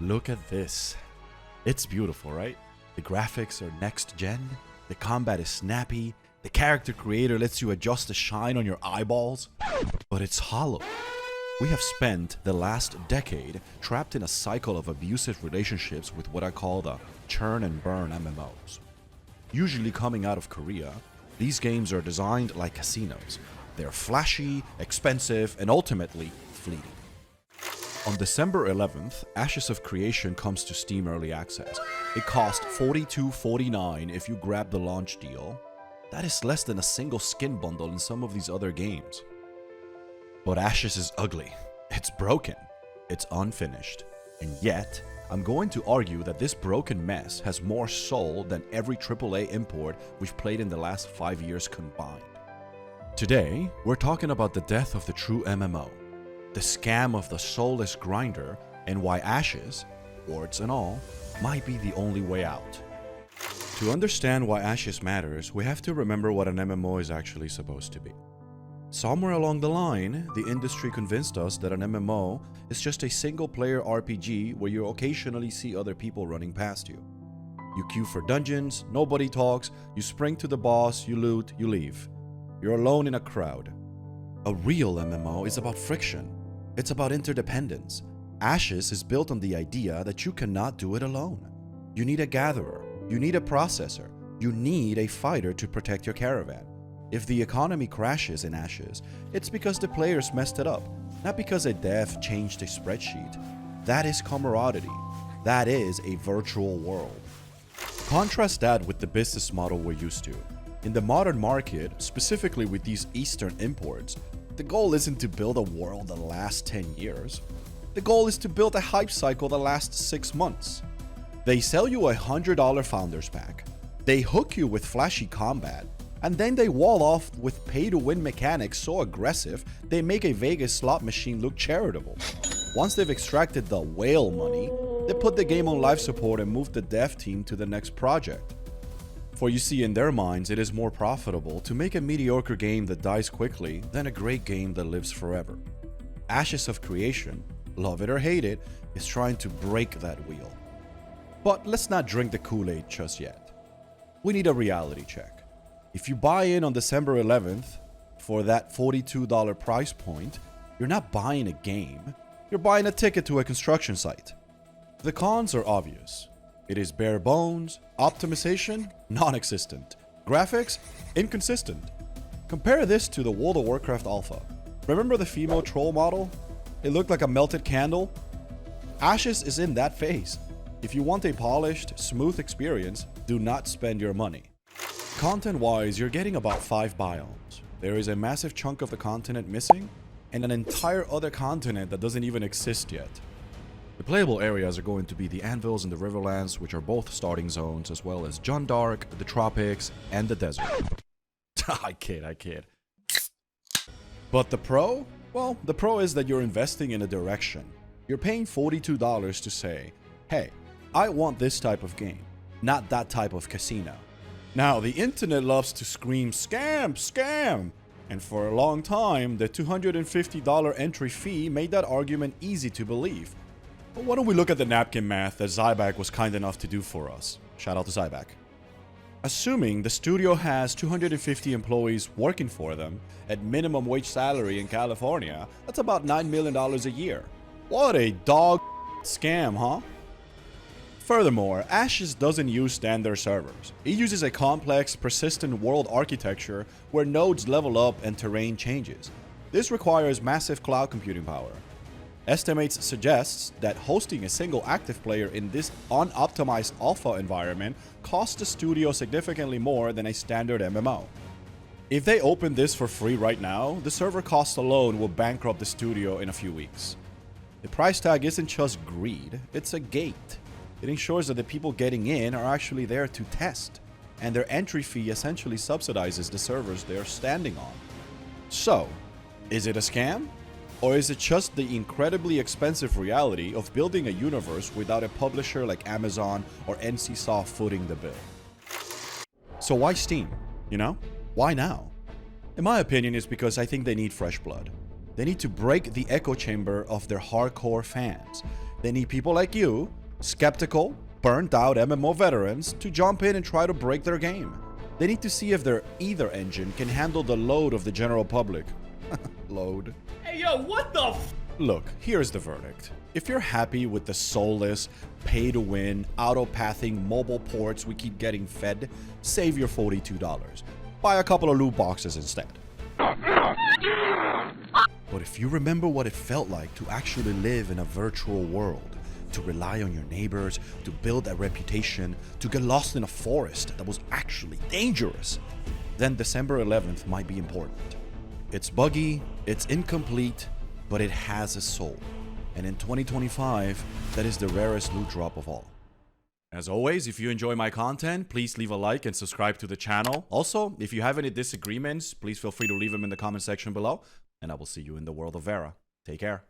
Look at this. It's beautiful, right? The graphics are next gen, the combat is snappy, the character creator lets you adjust the shine on your eyeballs, but it's hollow. We have spent the last decade trapped in a cycle of abusive relationships with what I call the churn and burn MMOs. Usually coming out of Korea, these games are designed like casinos. They're flashy, expensive, and ultimately fleeting. On December 11th, Ashes of Creation comes to Steam Early Access. It cost $42.49 if you grab the launch deal. That is less than a single skin bundle in some of these other games. But Ashes is ugly. It's broken. It's unfinished. And yet, I'm going to argue that this broken mess has more soul than every AAA import we've played in the last 5 years combined. Today, we're talking about the death of the true MMO, the scam of the soulless grinder, and why Ashes, warts and all, might be the only way out. To understand why Ashes matters, we have to remember what an MMO is actually supposed to be. Somewhere along the line, the industry convinced us that an MMO is just a single-player RPG where you occasionally see other people running past you. You queue for dungeons, nobody talks, you sprint to the boss, you loot, you leave. You're alone in a crowd. A real MMO is about friction. It's about interdependence. Ashes is built on the idea that you cannot do it alone. You need a gatherer, you need a processor, you need a fighter to protect your caravan. If the economy crashes in Ashes, it's because the players messed it up, not because a dev changed a spreadsheet. That is camaraderie. That is a virtual world. Contrast that with the business model we're used to. In the modern market, specifically with these Eastern imports, the goal isn't to build a world that lasts 10 years. The goal is to build a hype cycle that lasts 6 months. They sell you a $100 Founders Pack. They hook you with flashy combat. And then they wall off with pay-to-win mechanics so aggressive, they make a Vegas slot machine look charitable. Once they've extracted the whale money, they put the game on life support and move the dev team to the next project. For you see, in their minds, it is more profitable to make a mediocre game that dies quickly than a great game that lives forever. Ashes of Creation, love it or hate it, is trying to break that wheel. But let's not drink the Kool-Aid just yet. We need a reality check. If you buy in on December 11th for that $42 price point, you're not buying a game, you're buying a ticket to a construction site. The cons are obvious. It is bare bones, optimization, non-existent, graphics, inconsistent. Compare this to the World of Warcraft Alpha. Remember the female troll model? It looked like a melted candle? Ashes is in that phase. If you want a polished, smooth experience, do not spend your money. Content-wise, you're getting about 5 biomes. There is a massive chunk of the continent missing, and an entire other continent that doesn't even exist yet. The playable areas are going to be the Anvils and the Riverlands, which are both starting zones, as well as John Dark, the Tropics, and the Desert. I kid. But the pro? Well, the pro is that you're investing in a direction. You're paying $42 to say, hey, I want this type of game, not that type of casino. Now, the internet loves to scream, scam, scam! And for a long time, the $250 entry fee made that argument easy to believe. But why don't we look at the napkin math that Zyback was kind enough to do for us? Shout out to Zyback. Assuming the studio has 250 employees working for them at minimum wage salary in California, that's about $9 million a year. What a dog scam, huh? Furthermore, Ashes doesn't use standard servers. It uses a complex, persistent world architecture where nodes level up and terrain changes. This requires massive cloud computing power. Estimates suggests that hosting a single active player in this unoptimized alpha environment costs the studio significantly more than a standard MMO. If they open this for free right now, the server cost alone will bankrupt the studio in a few weeks. The price tag isn't just greed, it's a gate. It ensures that the people getting in are actually there to test, and their entry fee essentially subsidizes the servers they are standing on. So, is it a scam? Or is it just the incredibly expensive reality of building a universe without a publisher like Amazon or NCSoft footing the bill? So why Steam? You know? Why now? In my opinion, it's because I think they need fresh blood. They need to break the echo chamber of their hardcore fans. They need people like you, skeptical, burnt out MMO veterans, to jump in and try to break their game. They need to see if their Ether engine can handle the load of the general public. Load. Hey, yo, what the f? Look, here's the verdict. If you're happy with the soulless, pay-to-win, auto-pathing mobile ports we keep getting fed, save your $42. Buy a couple of loot boxes instead. But if you remember what it felt like to actually live in a virtual world, to rely on your neighbors, to build a reputation, to get lost in a forest that was actually dangerous, then December 11th might be important. It's buggy, it's incomplete, but it has a soul. And in 2025, that is the rarest loot drop of all. As always, if you enjoy my content, please leave a like and subscribe to the channel. Also, if you have any disagreements, please feel free to leave them in the comment section below. And I will see you in the world of Vera. Take care.